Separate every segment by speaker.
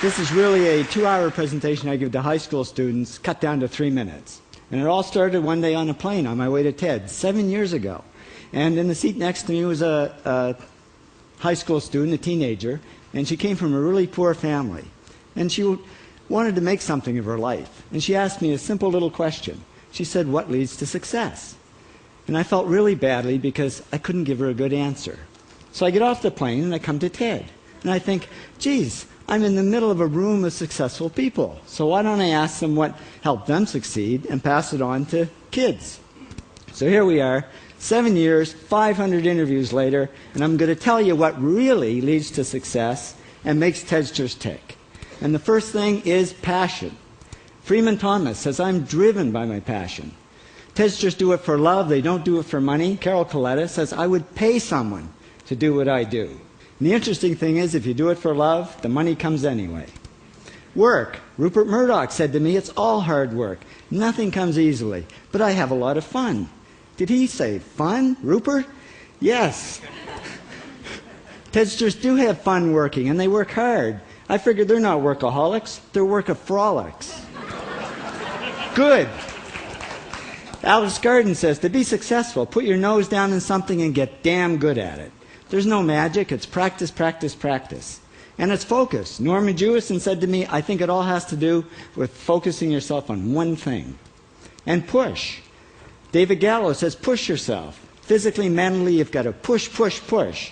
Speaker 1: This is really a 2-hour presentation I give to high school students, cut down to 3 minutes. And it all started one day on a plane on my way to TED, 7 years ago. And in the seat next to me was a high school student, a teenager, and she came from a really poor family. And she wanted to make something of her life. And she asked me a simple little question. She said, "What leads to success?" And I felt really badly because I couldn't give her a good answer. So I get off the plane and I come to TED. And I think, geez, I'm in the middle of a room of successful people. So why don't I ask them what helped them succeed and pass it on to kids? So here we are, 7 years, 500 interviews later, and I'm going to tell you what really leads to success and makes TEDsters tick. And the first thing is passion. Freeman Thomas says, "I'm driven by my passion." TEDsters do it for love, they don't do it for money. Carol Coletta says, "I would pay someone to do what I do." And the interesting thing is, if you do it for love, the money comes anyway. Work. Rupert Murdoch said to me, "It's all hard work. Nothing comes easily, but I have a lot of fun." Did he say fun, Rupert? Yes. TEDsters do have fun working, and they work hard. I figured they're not workaholics, they're workaholics. Good. Alex Garden says, to be successful, put your nose down in something and get damn good at it. There's no magic, it's practice, practice, practice. And it's focus. Norman Jewison said to me, "I think it all has to do with focusing yourself on one thing." And push. David Gallo says, push yourself. Physically, mentally, you've got to push, push, push.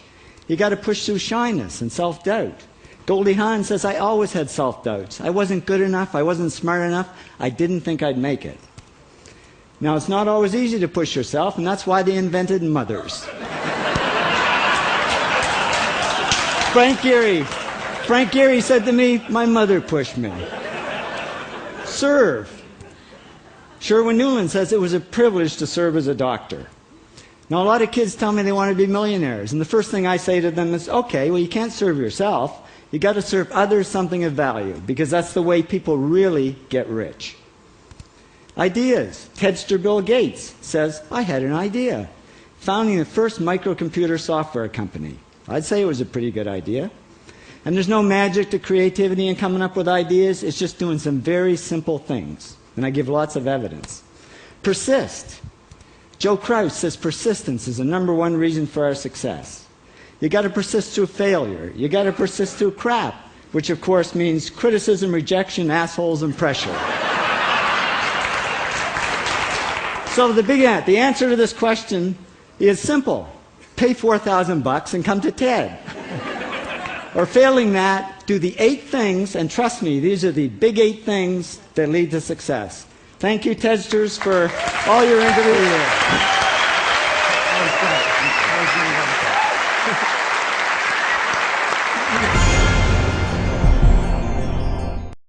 Speaker 1: You've got to push through shyness and self-doubt. Goldie Hawn says, "I always had self-doubts. I wasn't good enough, I wasn't smart enough, I didn't think I'd make it." Now, it's not always easy to push yourself, and that's why they invented mothers. Frank Gehry said to me, "My mother pushed me." Serve. Sherwin Nuland says, "It was a privilege to serve as a doctor." Now, a lot of kids tell me they want to be millionaires, and the first thing I say to them is, okay, well, you can't serve yourself. You've got to serve others something of value, because that's the way people really get rich. Ideas. TEDster Bill Gates says, "I had an idea. Founding the first microcomputer software company." I'd say it was a pretty good idea. And there's no magic to creativity and coming up with ideas. It's just doing some very simple things. And I give lots of evidence. Persist. Joe Kraus says persistence is the #1 reason for our success. You got to persist through failure. You got to persist through crap, which of course means criticism, rejection, assholes, and pressure. So the answer to this question is simple. Pay $4,000 and come to TED. Or failing that, do the 8 things, and trust me, these are the big 8 things that lead to success. Thank you, TEDsters, for all your interviews.